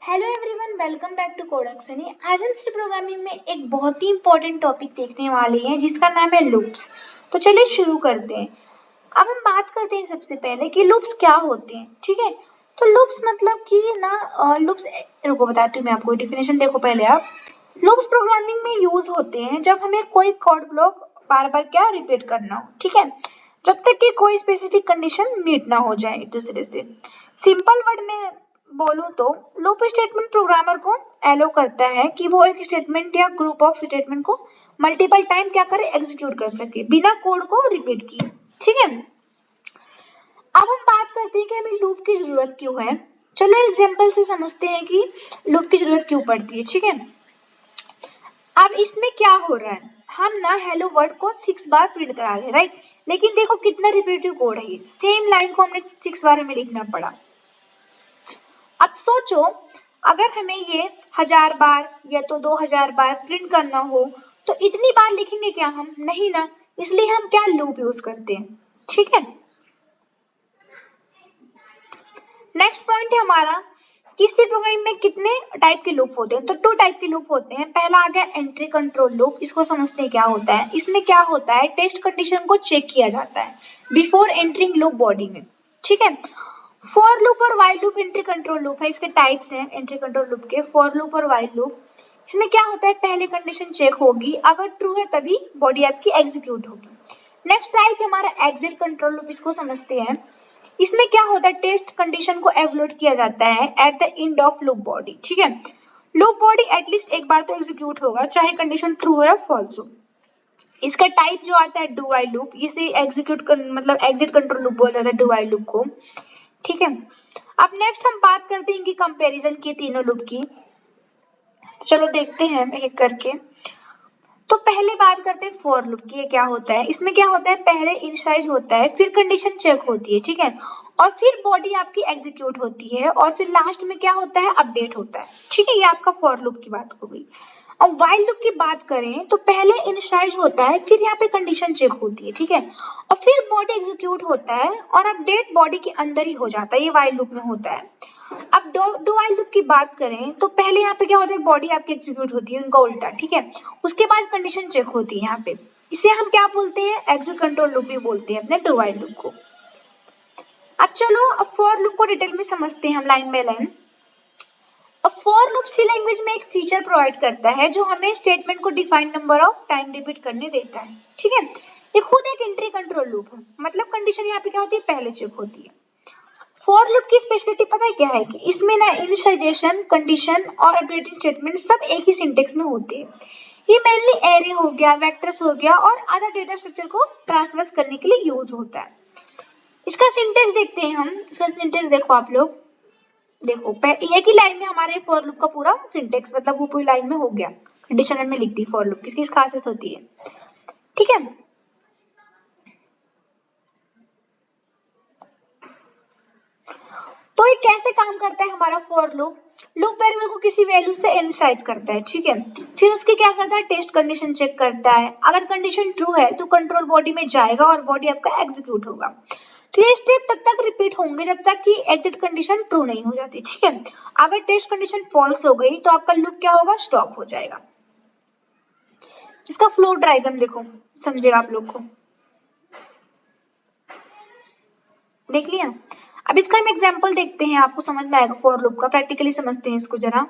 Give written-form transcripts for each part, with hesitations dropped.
Hello everyone, welcome back to कोडेक्सनी। आज हम सी प्रोग्रामिंग में एक बहुत ही इंपॉर्टेंट टॉपिक देखने वाले हैं जिसका नाम है लूप्स। तो चलिए शुरू करते हैं। अब हम बात करते हैं सबसे पहले कि लूप्स क्या होते हैं। ठीक है, तो लूप्स मतलब कि लूप्स, रुको बताती हूँ मैं आपको डेफिनेशन। देखो पहले आप, लूप्स प्रोग्रामिंग में यूज होते हैं जब हमें कोई कोड ब्लॉक बार बार क्या रिपीट करना हो। ठीक है, जब तक कि कोई स्पेसिफिक कंडीशन मीट ना हो जाए एक दूसरे से। सिंपल वर्ड में बोलूं तो लूप स्टेटमेंट प्रोग्रामर को एलो करता है कि वो एक स्टेटमेंट या ग्रुप ऑफ स्टेटमेंट को मल्टीपल टाइम क्या करे, एग्जीक्यूट कर सके बिना कोड को रिपीट किए। ठीक है, अब हम बात करते हैं कि हमें लूप की जरूरत क्यों है। चलो एग्जांपल से समझते हैं कि लूप की जरूरत क्यों पड़ती है। ठीक है, अब इसमें क्या हो रहा है, हम ना हेलो वर्ड को 6 बार प्रिंट करा रहे हैं, राइट। लेकिन देखो कितना रिपीटेटिव कोड है ये, सेम लाइन को हमने 6 बार हमें लिखना पड़ा। अब सोचो अगर हमें ये 1000 बार या तो 2000 बार प्रिंट करना हो तो इतनी बार लिखेंगे क्या हम, नहीं ना। इसलिए हम क्या लूप यूज करते हैं। ठीक है, नेक्स्ट पॉइंट है हमारा कि सी प्रोग्रामिंग में कितने टाइप के लूप होते हैं। तो 2 टाइप के लूप होते हैं। पहला आ गया एंट्री कंट्रोल लूप। इसको समझते हैं क्या होता है। इसमें क्या होता है, टेस्ट कंडीशन को चेक किया जाता है बिफोर एंटरिंग लूप बॉडी में। ठीक है, फॉर लूप और while loop entry control loop है। इसके टाइप्स हैं एंट्री कंट्रोल लूप के, फॉर लूप और व्हाइल लूप। इसमें क्या होता है, पहले कंडीशन चेक होगी, अगर ट्रू है तभी बॉडी आपकी एग्जीक्यूट होगी। नेक्स्ट टाइप है हमारा एग्जिट कंट्रोल लूप। इसको समझते हैं। इसमें क्या होता है, टेस्ट कंडीशन को एवोल्यूट किया जाता है at the end of loop body. ठीक है, लूप बॉडी एटलीस्ट एक बार तो एग्जीक्यूट होगा चाहे कंडीशन ट्रू हो या फॉल्स हो। इसका टाइप जो आता है डू व्हाइल लूप, इसे मतलब एग्जिट कंट्रोल लूप बोला जाता है डू व्हाइल लूप को। ठीक है, अब नेक्स्ट हम बात करते हैं कि कंपैरिजन की तीनों लूप की। चलो देखते हैं एक एक करके। तो पहले बात करते हैं फॉर लूप की। ये क्या होता है, इसमें क्या होता है, पहले इनिशियलाइज होता है, फिर कंडीशन चेक होती है। ठीक है, और फिर बॉडी आपकी एग्जीक्यूट होती है और फिर लास्ट में क्या होता है, अपडेट होता है। ठीक है, ये आपका फॉर लूप की बात हो गई। अब व्हाइल लूप की बात करें तो पहले इनिशियलाइज होता है, फिर यहाँ पे कंडीशन चेक होती है। ठीक है, और फिर बॉडी एग्जीक्यूट होता है और अपडेट बॉडी के अंदर ही हो जाता है। ये व्हाइल लूप में होता है। अब डू व्हाइल लूप की बात करें तो पहले यहाँ पे क्या होता है, बॉडी आपकी एग्जीक्यूट होती है, उनका उल्टा। ठीक है, उसके बाद कंडीशन चेक होती है यहाँ पे। इसे हम क्या बोलते हैं, एग्जिट कंट्रोल लूप भी बोलते हैं अपने डू व्हाइल लूप को। अब चलो अब फॉर लूप को डिटेल में समझते हैं हम लाइन बाय लाइन। अब फॉर लूप सी लैंग्वेज में एक फीचर प्रोवाइड करता है जो हमें स्टेटमेंट को defined number of time repeat करने देता है। ठीक है, ये खुद एक एंट्री कंट्रोल लूप है, मतलब कंडीशन यहाँ पे क्या होती है, पहले चेक होती है। फॉर लूप की स्पेशलिटी पता है क्या है कि इसमें ना इनिशियलाइजेशन, कंडीशन और अपडेटिंग स्टेटमेंट सब एक ही सिंटेक्स में होते हैं। ये मेनली एरे हो गया, वेक्टर्स हो गया और अदर डेटा स्ट्रक्चर को ट्रांसफर करने के लिए यूज होता है। इसका सिंटेक्स देखते हैं हम। इसका सिंटेक्स देखो आप लोग, देखो एक ही लाइन में हमारे फॉर लूप का पूरा सिंटेक्स, मतलब वो पूरी लाइन में हो गया। कंडीशनल में लिख दी फॉर लूप, किसकी खासियत होती है। ठीक है, तो ये कैसे काम करता है हमारा फॉर लूप। लूप वेरिएबल को किसी वैल्यू से इनिशियलाइज करता है। ठीक है, फिर उसके क्या करता है, टेस्ट कंडीशन चेक करता है। अगर कंडीशन ट्रू है तो कंट्रोल बॉडी में जाएगा और बॉडी आपका एग्जीक्यूट होगा। तो ये स्टेप तब तक रिपीट होंगे जब तक कि एग्जिट कंडीशन ट्रू नहीं हो जाती। ठीक है, अगर टेस्ट कंडीशन फॉल्स हो गई तो आपका लूप क्या होगा, स्टॉप हो जाएगा। इसका फ्लो डायग्राम देखो, समझेगा आप लोग को। देख लिया। अब इसका हम एग्जांपल देखते हैं, आपको समझ में आएगा फॉर लूप का। प्रैक्टिकली समझते हैं इसको जरा।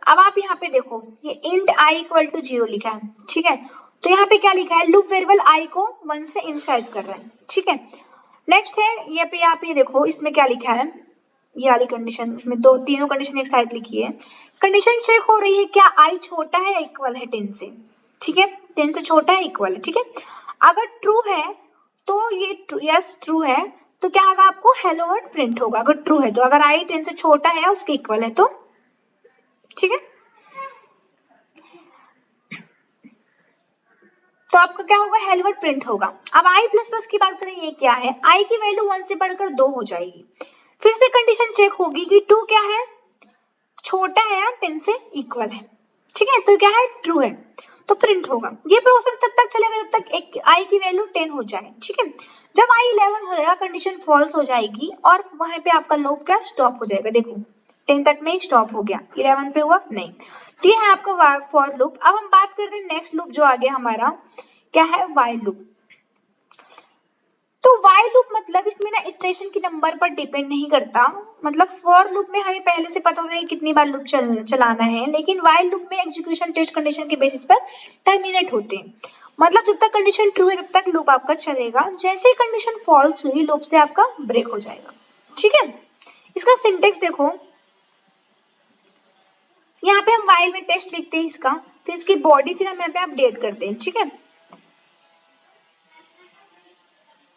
अब आप यहाँ पे देखो, ये इंट i इक्वल टू 0 लिखा है। ठीक है, तो यहाँ पे क्या लिखा है, लूप वेरिएबल i को 1 से इनिशियलाइज कर रहा है। ठीक है, नेक्स्ट है ये पे, आप ये देखो इसमें क्या लिखा है, ये वाली कंडीशन, इसमें दो तीनों कंडीशन एक साथ लिखी है। कंडीशन चेक हो रही है क्या i छोटा है या इक्वल है 10 से। ठीक है, 10 से छोटा है, इक्वल है। ठीक है, अगर ट्रू है तो ये यस ट्रू है तो क्या होगा, आपको हेलो वर्ड प्रिंट होगा अगर ट्रू है तो। अगर i 10 से छोटा है या उसके इक्वल है तो। ठीक है, तो आपका क्या होगा, हेलो वर्ड प्रिंट होगा। अब i प्लस प्लस की बात करें, ये क्या है, i की वैल्यू 1 से बढ़कर 2 हो जाएगी। फिर से कंडीशन चेक होगी कि ट्रू क्या है, छोटा है या 10 से इक्वल है। ठीक है, तो क्या है, ट्रू है। तो प्रिंट होगा। ये प्रोसेस तब तक चलेगा जब तक एक i की वैल्यू 10 हो जाए, ठीक है। जब i 11 हो जाएगा कंडीशन फॉल्स हो जाएगी और वहां पे आपका लूप क्या स्टॉप हो जाएगा। देखो 10 तक में स्टॉप हो गया, 11 पे हुआ नहीं। तो ये है आपका फॉर लूप। अब हम बात करते हैं नेक्स्ट लूप जो आ गया हमारा, क्या है, व्हाइल लूप। तो व्हाइल लूप मतलब इसमें ना इटरेशन की नंबर पर डिपेंड नहीं करता। मतलब फॉर लूप में हमें पहले से पता होता है कितनी बार लूप चलाना है, लेकिन व्हाइल लूप में एग्जीक्यूशन टेस्ट कंडीशन के बेसिस पर टर्मिनेट होते हैं। मतलब जब तक कंडीशन ट्रू है तब तक लूप आपका चलेगा, जैसे ही कंडीशन फॉल्स हुई लूप से आपका ब्रेक हो जाएगा, ठीक है। इसका सिंटेक्स देखो, यहाँ पे हम व्हाइल में टेस्ट लिखते हैं इसका, फिर इसकी बॉडी फिर हम यहाँ पे अपडेट करते हैं, ठीक है।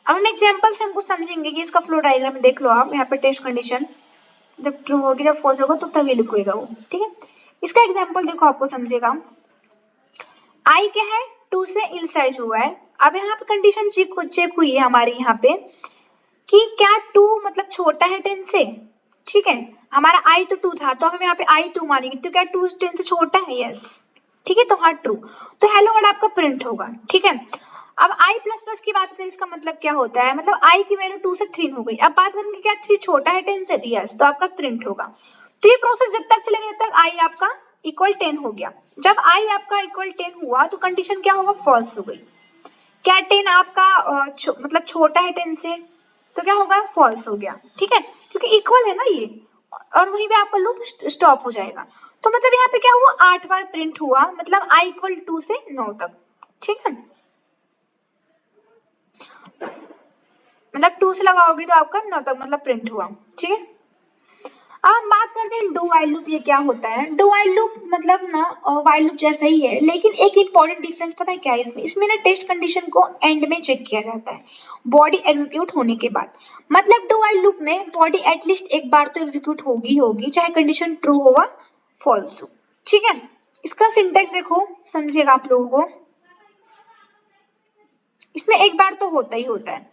अब हम एग्जांपल से हमको समझेंगे कि इसका फ्लो डायग्राम देख लो आप, यहाँ पे टेस्ट कंडीशन जब ट्रू होगी जब फॉल्स होगा तो तभी लिखेगा वो, ठीक है। इसका एग्जांपल देखो आपको समझेगा। आई क्या है, 2 से इनिशियलाइज हुआ है। अब यहाँ पे कंडीशन चेक हुई है हमारे यहाँ पे कि क्या 2 मतलब छोटा है 10 से, ठीक है। हमारा आई तो 2 था तो हम यहाँ पे आई 2 मानेंगे, तो क्या 2 10 से छोटा है, यस, ठीक है। तो हाँ ट्रू, तो हेलो वर्ड आपका प्रिंट होगा, ठीक है। अब i प्लस प्लस की बात करें, इसका मतलब क्या होता है, मतलब i की वैल्यू 2 से 3 हो गई। अब बात करेंगे क्या 3 छोटा है 10 से, यस, तो आपका प्रिंट होगा। तो ये प्रोसेस जब तक चलेगा जब तक i आपका इक्वल 10 हो गया। जब i आपका इक्वल 10 हुआ तो कंडीशन क्या होगा, फॉल्स हो गई। क्या 10 आपका मतलब छोटा है 10 से, तो क्या होगा, फॉल्स हो गया, ठीक है, क्योंकि इक्वल है ना ये, और वहीं पे आपका लूप स्टॉप हो जाएगा। तो मतलब यहाँ पे क्या हुआ, 8 बार प्रिंट हुआ, मतलब i इक्वल 2 से 9 तक, ठीक है। मतलब 2 से लगाओगे तो आपका 9 तक मतलब प्रिंट हुआ, ठीक है। अब हम बात करते हैं डू व्हाइल लूप। ये क्या होता है, डू व्हाइल लूप मतलब ना व्हाइल लूप जैसा ही है, लेकिन एक इंपॉर्टेंट डिफरेंस पता है क्या है इसमें ना टेस्ट कंडीशन को एंड में चेक किया जाता है, बॉडी एग्जीक्यूट होने के बाद। मतलब डू व्हाइल लूप में बॉडी एटलीस्ट एक बार तो एग्जीक्यूट होगी चाहे कंडीशन ट्रू होगा फॉल्स हो, ठीक है। इसका सिंटेक्स देखो, समझिएगा आप लोगों को, इसमें एक बार तो होता ही होता है।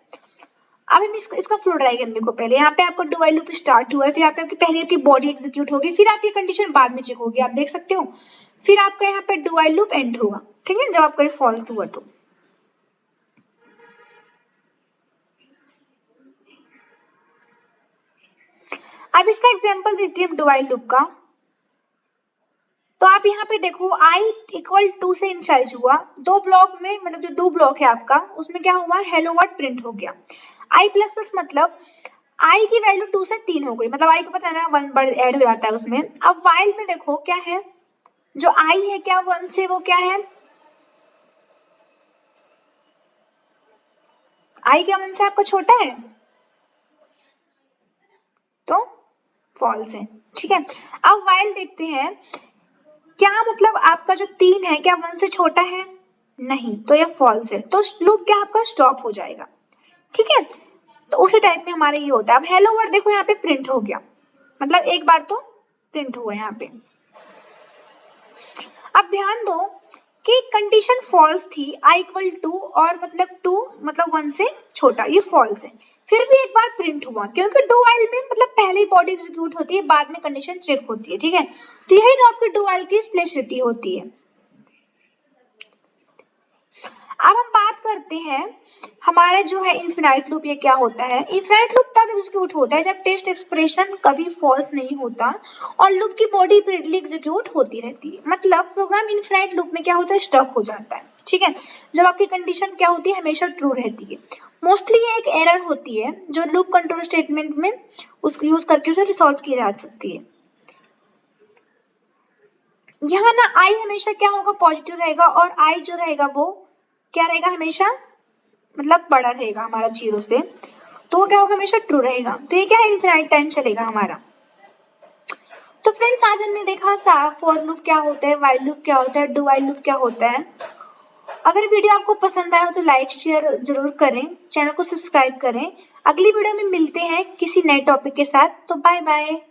अब हम इसका फ्लो डायग्राम देखो, पहले यहाँ पे आपका डू व्हाइल लूप स्टार्ट हुआ है, फिर यहाँ पे आपकी पहले आपकी बॉडी एग्जीक्यूट होगी, फिर आपकी कंडीशन बाद में चेक होगी, आप देख सकते हो। फिर आपका यहाँ पे डू व्हाइल लूप एंड होगा, ठीक है, जब आपका ये फॉल्स हुआ तो। अब इसका एग्जाम्पल देखते हैं डू व्हाइल लूप का। तो आप यहाँ पे देखो i इक्वल 2 से इनिशियलाइज हुआ, 2 ब्लॉक में, मतलब जो डू ब्लॉक है आपका उसमें क्या हुआ, हेलो वर्ड प्रिंट हो गया। i प्लस प्लस मतलब i की वैल्यू 2 से 3 हो गई, मतलब i को पता है ना 1 वर्ड ऐड हो जाता है उसमें। अब व्हाइल में देखो क्या है, जो i है क्या 1 से, वो क्या है, i क्या 1 से आपका छोटा है, तो फॉल्स है, ठीक है। अब व्हाइल देखते हैं, क्या मतलब आपका जो 3 है क्या 1 से छोटा है, नहीं, तो ये फॉल्स है, तो लूप क्या आपका स्टॉप हो जाएगा, ठीक है। तो उसी टाइप में हमारा ये होता है। अब हेलो वर्ड देखो यहाँ पे प्रिंट हो गया, मतलब एक बार तो प्रिंट हुआ यहाँ पे। अब ध्यान दो कि कंडीशन फॉल्स थी, i इक्वल 2 और मतलब 2 मतलब 1 से छोटा, ये फॉल्स है। फिर भी एक बार प्रिंट हुआ, क्योंकि डू व्हाइल में मतलब पहले ही बॉडी एग्जीक्यूट होती है, बाद में कंडीशन चेक होती है, ठीक है। तो यही तो आपकी डू व्हाइल की स्पेशलिटी होती है। अब हम बात करते हैं हमारा जो है इनफिनाइट लूप। ये क्या होता है, इनफिनाइट लूप तब एग्जीक्यूट होता है जब टेस्ट एक्सप्रेशन कभी फॉल्स नहीं होता और लूप की बॉडी रिपीटेडली एग्जीक्यूट होती रहती है। मतलब प्रोग्राम इनफिनाइट लूप में क्या होता है, स्टक हो जाता है, ठीक है, जब आपकी कंडीशन क्या होती है, हमेशा ट्रू रहती है। मोस्टली ये एक एरर होती है जो लूप कंट्रोल स्टेटमेंट में उसको यूज करके उसे रिसॉल्व की जा सकती है। यहाँ ना i हमेशा क्या होगा, पॉजिटिव रहेगा, और i जो रहेगा वो क्या रहेगा, हमेशा मतलब बड़ा रहेगा हमारा 0 से, तो वो क्या होगा, हमेशा ट्रू रहेगा। तो ये क्या है, इनफिनाइट टाइम चलेगा हमारा। तो फ्रेंड्स आज हमने देखा फॉर लूप क्या होता है, व्हाइल लूप क्या होता है, डू व्हाइल लूप क्या होता है। अगर वीडियो आपको पसंद आया हो तो लाइक शेयर जरूर करें, चैनल को सब्सक्राइब करें। अगली वीडियो में मिलते हैं किसी नए टॉपिक के साथ, तो बाय बाय।